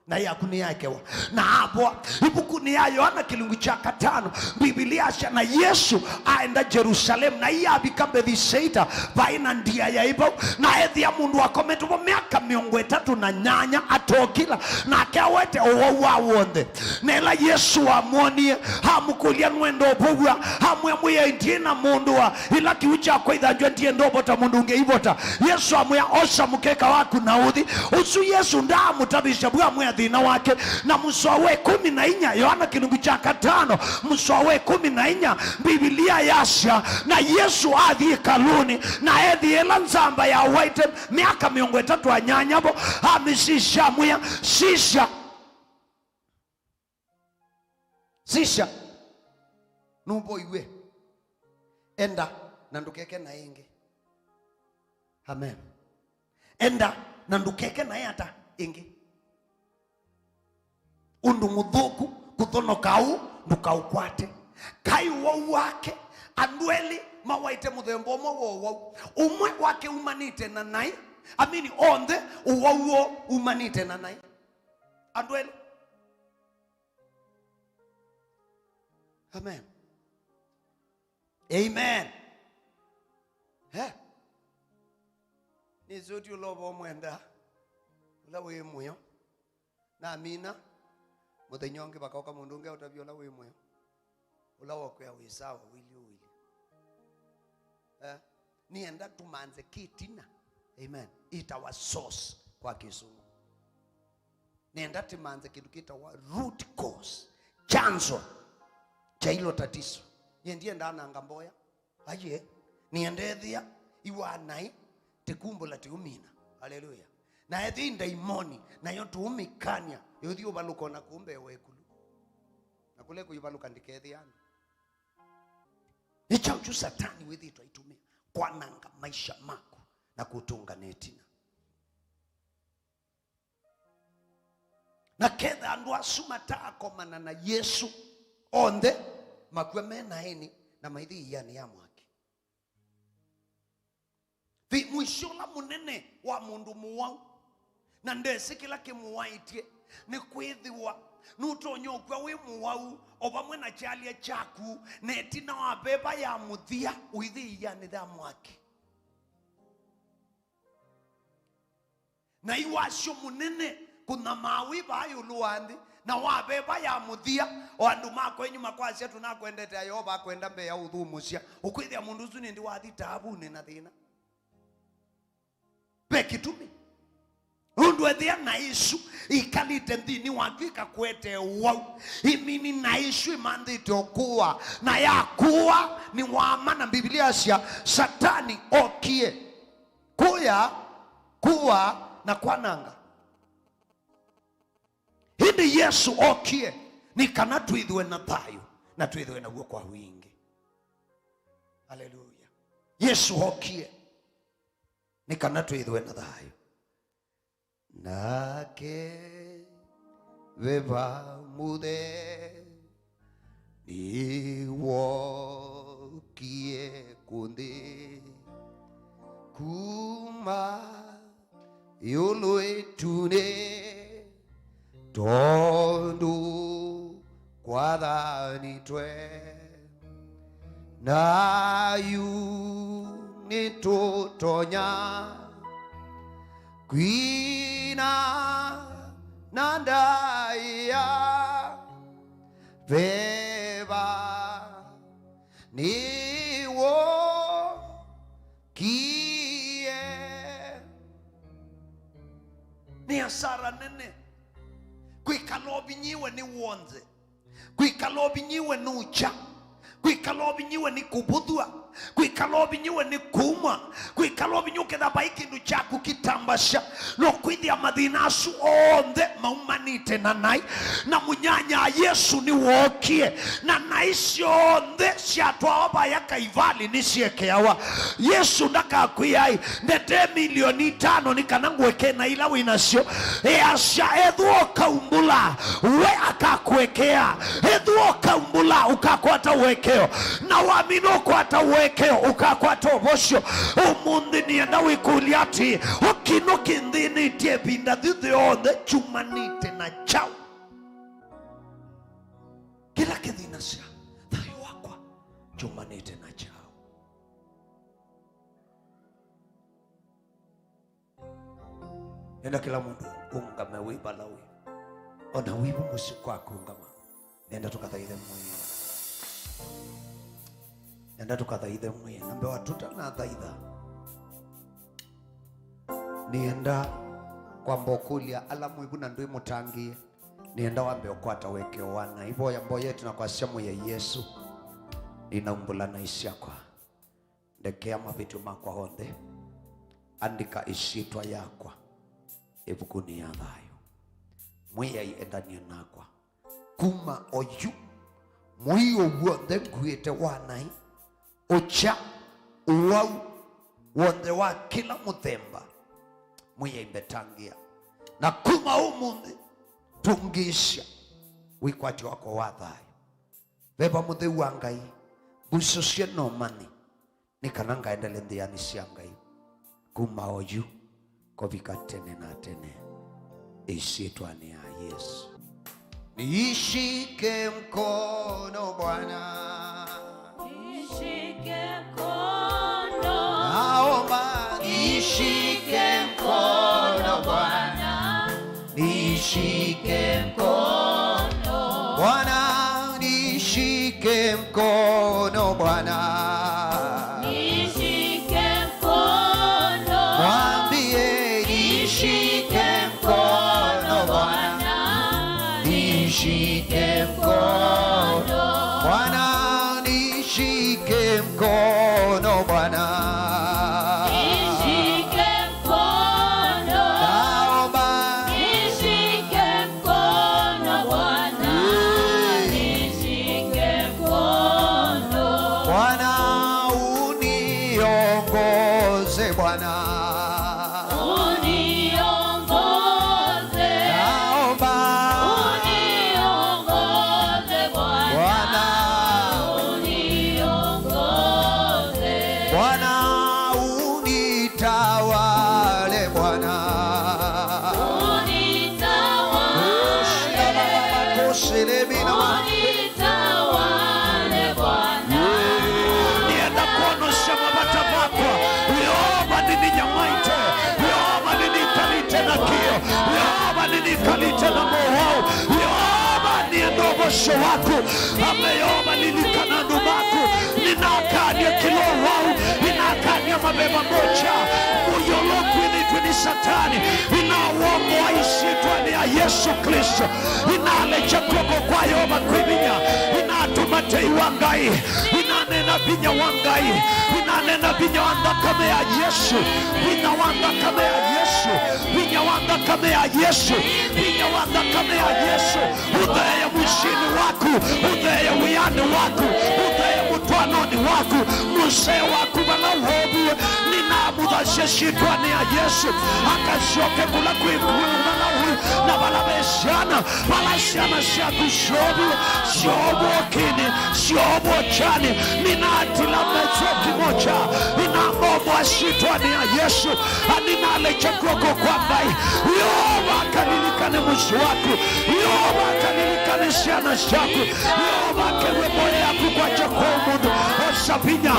na yakuni yake wa na hapo ibukuni ya Yohana kilungu cha 5 Biblia asha na Yesu aenda Jerusalem na iya bikambe thiseita baina ndia ya ibo na ethi ya mundu akometu bo miaka 3 na nyanya atokila na kawete owa wonde nela Yesu amonie hamukulia nwendo bogwa hamwe muya intina mundu wa ila kiucha kwa idhanjwe ndiye ndobota mundu ungeibota Yesu amuya osha mukeka waku naudhi usu Yesu nda mutabisha bwa muya dhina wake na mswawe 14 Yohana kilungu cha 5 mswawe 14 Biblia yasha na Yesu adhi kaluni na edhi elanzamba ya waite miaka 3 anyanyabo hamisisha muya sisha nubo iwe enda nandukeke na ingi. Amen. Enda nandukeke na yata ingi. Undu mudhuku kuthono kau ndukau kwate kai wake andweli mawaite muthembo mo umwe wake umanite na nai amini onde uwo umanite na nai andweli. Amen. Amen. Nizoti ulobo mwenda ulawe muyo na amina muthenyonge bakoka mundu unge utabiola we muyo ulawo kwa wisawa wili nienda tumanze kitina. Amen. Itawa source kwa Kizungu. Nienda tumanze kitu kitawa root cause, chanzo cha hilo tatizo. Ndiye ndana ngamboya aje niendethia iwanai tekumbula tiumina. Haleluya. Na ethi ndaimoni na yo tuumikania yothi ubaluko na kumbe wekulu na kule kuyibaluka ndikethiana ni chauchu satani wethi twaitumia kwa nanga maisha mako na kutunga netina na ketha andu asumata akomana na Yesu onde makwe mena eni na maithi yani ya mwake vi mwishola munene wa mundu muwau na ndese kila kimuwaitie ni kwithiwa nutonyokwa wi muwau obamwe na chalia chaku netina wa beba ya muthia uithi ya nidhamu wake na iwasho munene kuna mawi bayo luandi na wa beba ya muthia o andu mako enyuma kwa cia tunakwendete ayo ba kwenda mbe ya uthumucia ukwithia mundu uzu ndi wathi tabu ni na thina pekitumi undu ethia na isu ikalite nthini waku ikakwete wau imini na isu imandhite okuwa na yakuwa ni wamana. Biblia cia satani okie kuwa na kwananga hindi Yesu okie ni kana tuithwe na thayu na tuithwe na guo kwa wingi. Haleluya. Yesu okie ni kana tuithwe na thayu nake veva mude ni wokie kundi kuma yulu tune tondu kwadhani twe na yu nitutonya kwina nandaya veva niwo kie ni asara nene kwikalobi nyiwe ni wonze kwikalobi nyiwe nucha kwikalobi nyiwe ni kubudhwa kwikalo binyiwe ni kuma kwikalo binyuke da baikindu chaku kitambasha no kwithia mathinasu onthe maumanite na nai na munyanya Yesu ni wokie na naicio onthe ciatwao ya kaivali ni ciekeawa Yesu ndakakwiyai ndete milioni 5 ni kana ngweke na ila winacio asha edhuo kaumbula we akakwekea edhuo kaumbula ukakwata wekeo na wamino kwata wekeo ukakwata obosho umundi nienda wikuliati okino kindini tie binda thithe onthe chumanite na chao kila kithina cia thayo wakwa chumanite na chao. Nenda kila mundu ungame wiba lawi ona wibu musyokwa ungama nenda tukathaithe mwe nenda tukathaithe mwe nambe watuta na thaitha nienda kwa mbokulia ala mwibu na ndui mutangie nienda wambe okwata weke wana ibo ya mboye yetu na kwa siamu ya Yesu ninaumbula na isiakwa ndekea mabitu makwa honde andika ishitwa yakwa ebukuni ya thayo mwiya iendania nakwa kuma oyu mwiyo wonde ngwite wanai ocha uwau wonde wa kila muthemba mwiya imbetangia na kuma umundi tungisha wikwati wako wa thayo beba muthe wa Ngai buso cia no mani ni kana ngaendele ndiani cia Ngai kuma oyu kovika tene na tene ishitwa ni ya Yesu. Nishike mkono Bwana, nishike mkono, naomba nishike mkono Bwana, nishike mkono Bwana, nishike mkono Bwana. Nishike mkono Bwana, nishike mkono Bwana, nishike mkono, naomba nishike mkono Bwana, nishike mkono Bwana, uniongoze Bwana. Mwisho wako ameomba nilikana ndumaku ninakania kilo wau ninakania mabeba moja muyoloku ni satani inawongo aishitwa ni ya Yesu Kristo inalecha koko kwa yoba kwibinya inatumate iwangai inanena binya wangai inanena binya wanda kame ya Yesu binya wanda kame ya Yesu binya wanda kame ya Yesu binya wanda kame ya Yesu udhaya mwishini waku udhaya wiyani waku udhaya mutwanoni waku muse waku bala wobu ninamudhashe shitwa ni ya Yesu akashoke kula kuimbala hui na bala beshana bala shana shaku shobu okini shobu ochani ninatila mechoki mocha inangomo ashitwa ni ya Yesu aninale chakoko kwa mbai yoba kanilikane mwisho waku yoba kanilikane shana shaku yoba keweboye yaku kwa chakoko mundu osa pinya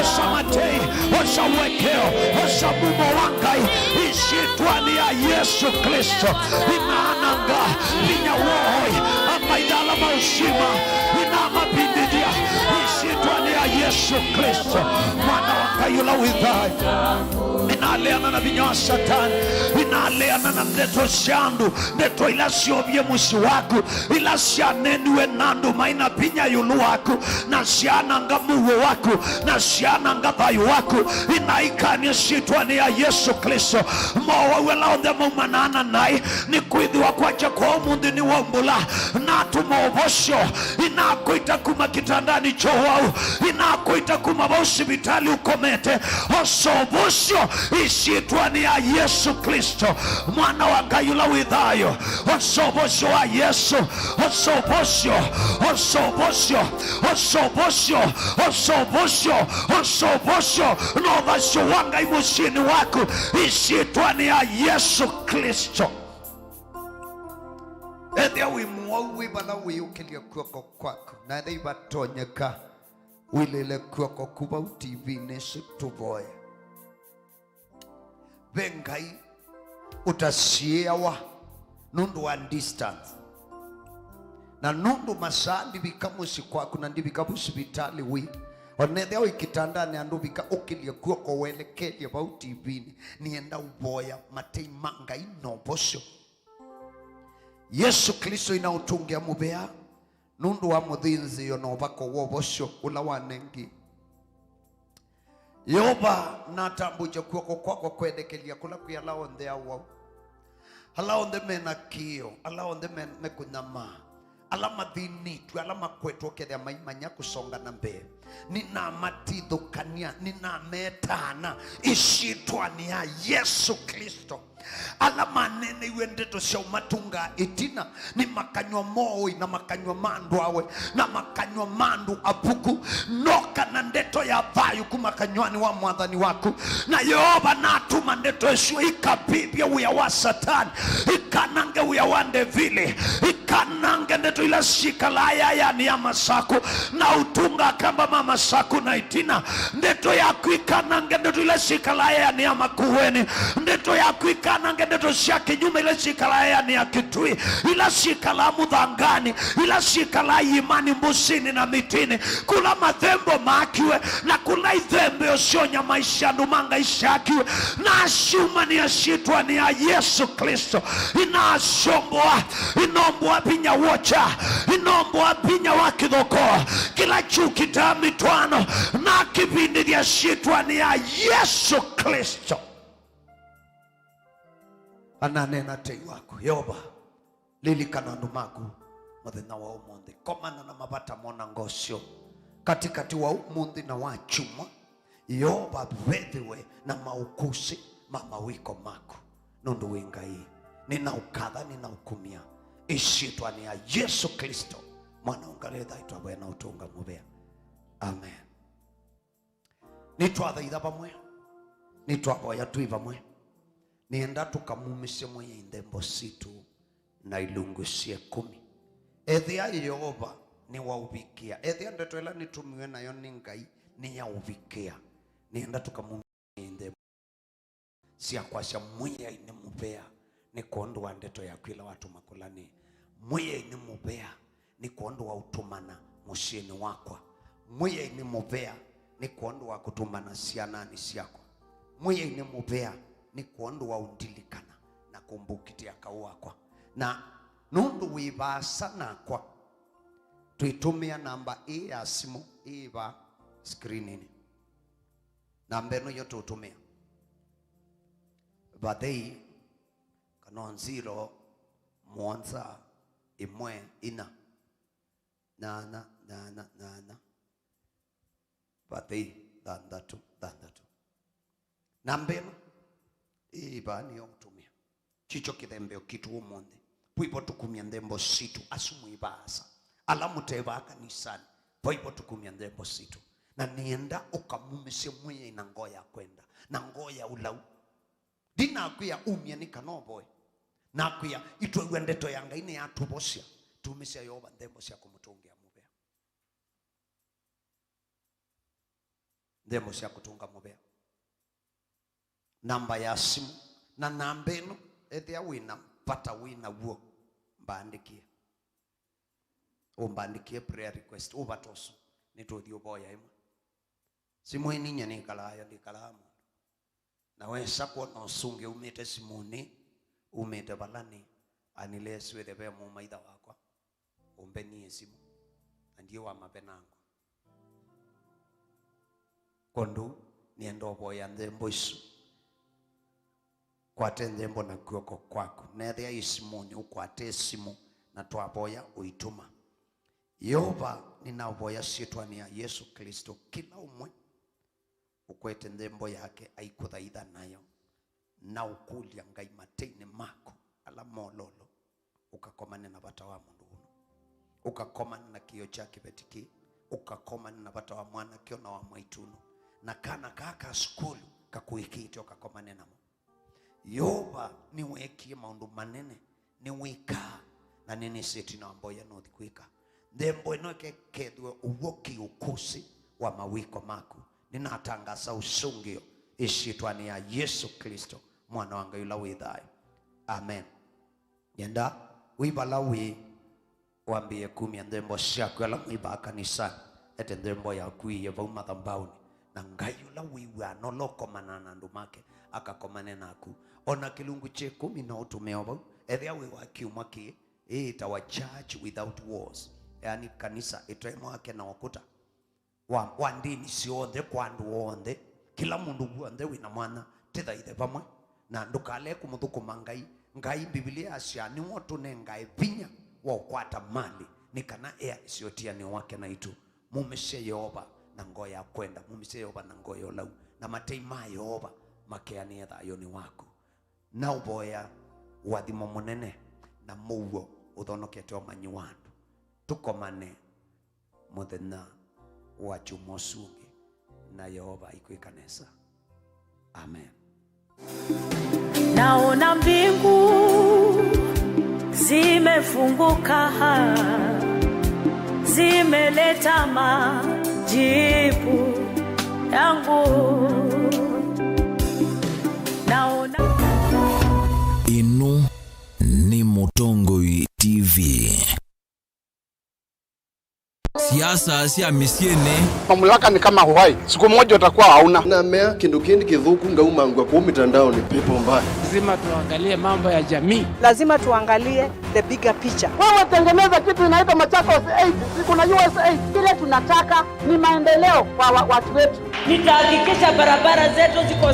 osa matei osa wekeo osa mumo wangai ishitwa ni ya Yesu Kristo inananga pinya wohoi amaidala maushima inama pindidia ishitwa ni ya Yesu Kristo mwana wa wakayula withai inaleana na vinywa satani, inaleana na ndeto shandu, ndeto ila siobye musi waku, ila sianeniwe nandu maina pinya yulu waku, na siana nga muwe waku, na siana nga thayu waku, inaikani sitwani ya Yesu Kristo. Mowa wela onde mumanana nai, ni kuidhi wakwacha kwa umundi ni wambula, na tumobosho, inakuita kuma kitandani chowau, inakuita kuma hospitali ukomete, osobosho, isitwani ya Yesu Kristo, mwana wa ngayula withayo, osobosho wa Yesu, osobosho, osobosho, osobosho, osobosho, osobosho, novasho wanga imusini waku, isitwani ya Yesu Kristo. Ethia wimua wibala wiyukilia kuoko kwako, na ethia ibatonyeka wilele kuoko kuba TV nesi tuboya bengai utasiewa nundu wa distance na nundu masandi bikamusi kwako na ndibikamusi vitali wi onethia wikitandani andu bika ukilia kuoko welekelia ba TV nienda uboya matei manga inobosho Yesu Kristo inautungia mubea nundu wa muthinzi yonobako wobosho ula wanengi yoba natambuje kuoko kwako kwedekelia kula kuyalaonde awo alaonde mena kio alaonde mena kunyama alama dhinitu alama kwetu okethia maimanya kusonga na mbele nina matithukania nina metana isitwani ya Yesu Kristo alama nene iwe ndeto cia umatunga itina ni makanywa moi na makanywa mandu awe na makanywa mandu apuku noka na ndeto ya thayu kumakanywani wa mwathani waku na Yehova natuma ndeto icio ikabibia uya wa satani ikanange uya wa ndevile ikanange ndeto ila shikalaya yani ya masaku na utunga kamba mama saku na itina ndeto yaku ikanange ndeto ila shikalaya yani ya makuweni ndeto yaku ikanange ndeto cia kinyume ila shikalaya yani ya kitui ila shikala mudhangani ila shikala imani mbusini na mitini kula madhembo makiwe na kula idhembe osionya maisha ndumanga ishakiwe na ashuma ni ashitwa ni ya Yesu Kristo inaashomboa inomboa pinya wocha inomboa pinya wakidhokoa kila chuki tamitwano na kipindi vya shitwa ni ya Yesu Kristo ananena tei wako yoba lili kanandu magu muthenya wa umuthi komana na mabata mona ngosio katikati wa umuthi na wa chuma yoba vethiwe na maukusi mama wiko maku nundu wingai ninaukatha ninaukumia ishitwa ni ya Yesu Kristo mwana ungaretha itwabwe na utunga mubea amen nitwathaitha pamwe nitwaboya twi pamwe nienda tukamumisye mwenye indembo situ na ilungu sie 10 ethia Yehova ni wauvikia ethia ndeto ila nitumiwe nayo ni ngai ni ya uvikia nienda tukamumisye indembo sia kwasha mwiya ini mubea ni kuondu wa ndeto ya kwila watu makulani mwiya ini mubea ni kuondu wa utumana mushini wakwa mwiya ini mubea ni kuondu wa kutumana sianani siakwa mwiya ini mubea ni kuondu wa undilikana na kumbukitia kauakwa na nundu wibasa nakwa tuitumia namba hii ya simu hii va screenini namba ino yo tutumia bathei kanon 0 mwanza imwe ina nana bathei dandatu namba ino ibani yo kutumia chicho kithembeo kitu umuthi pwipo tukumia ndembo situ asumu ibasa alamu teva kanisani pwipo tukumia ndembo situ na nienda ukamumisye mwiye ina ngoya kwenda na ngoya ulau dina kuya umya nikanoboy na kuya itwe ndeto yanga ine yatubosya tumisya Yehova ndembo cia kumutungia mubea ndembo cia kutunga mubea namba ya simu na namba ino ethia wina pata wina wo mbandikie prayer request ubatoso nituthio boya imwe Simuni nyani kalaya di kalamu. Na we sapo no sunge umete simuni umete balani anile swede be mu maida wako umbeni simu ndio wa mapenango kondo ni ndobo ya ndembo isu kwate ndembo na kuoko kwako nethia isimuni ukwate simu na twaboya uituma Yehova ninaboya sitwani ya Yesu Kristo kila umwe ukwete ndembo yake aikuthaitha nayo na ukulia ngai matene mako ala mololo ukakomane na bata wa mundu uno ukakomane na kio chake betiki ukakomane na bata wa mwana kio na wa mwaituno na kana kaka skulu kakuikiti ukakomane namo Yehova ni wekie maundu manene ni wika na nini seti na amboya no thikwika ndembo ino kedwe uwoki ukusi wa mawiko mako ninatangasa usungio ishitwani ya Yesu Kristo mwana wanga yula withayo amen yenda wibalawi wambie 10 ndembo shako ala mwiba kanisa ete ndembo ya kuiye vauma thambauni na ngayula wiwa no loko manana ndumake akakomane naku ona kilungu che 10 na utumeo ethia we wakiuma ki ita wa church without wars yani kanisa itwemo wake na wakuta wa ndini sionde kwandu wonde kila mundu wonde wina mwana tithaithe pamwe na ndukale kumuthukuma ngai Biblia asia ni watu ne ngai vinya wa kwata mali ni kana siotia ni wake na itu mumishe Yehova na ngoya kwenda mumishe Yehova na ngoyo lau na mateima Yehova makeani ya thayoni wako na uboya wathimo munene na muwo uthonokete omanyiwandu tukomane muthenya wa Jumosungi na Yehova ikwikanesa amen. Naona mbingu zimefunguka zimeleta majibu yangu naona inu ni Mutongoi TV. Siasa sia misiene mamlaka ni kama Hawaii, siku moja utakuwa hauna na mea kindukindi kidhuku ngaumangwa kwa mitandao ni pepo mbaya. Lazima tuangalie mambo ya jamii, lazima tuangalie the bigger picture. Wewe tengeneza kitu inaitwa Machakos 8, siku na US 8. Kile tunataka ni maendeleo kwa watu wetu. Nitahakikisha barabara zetu ziko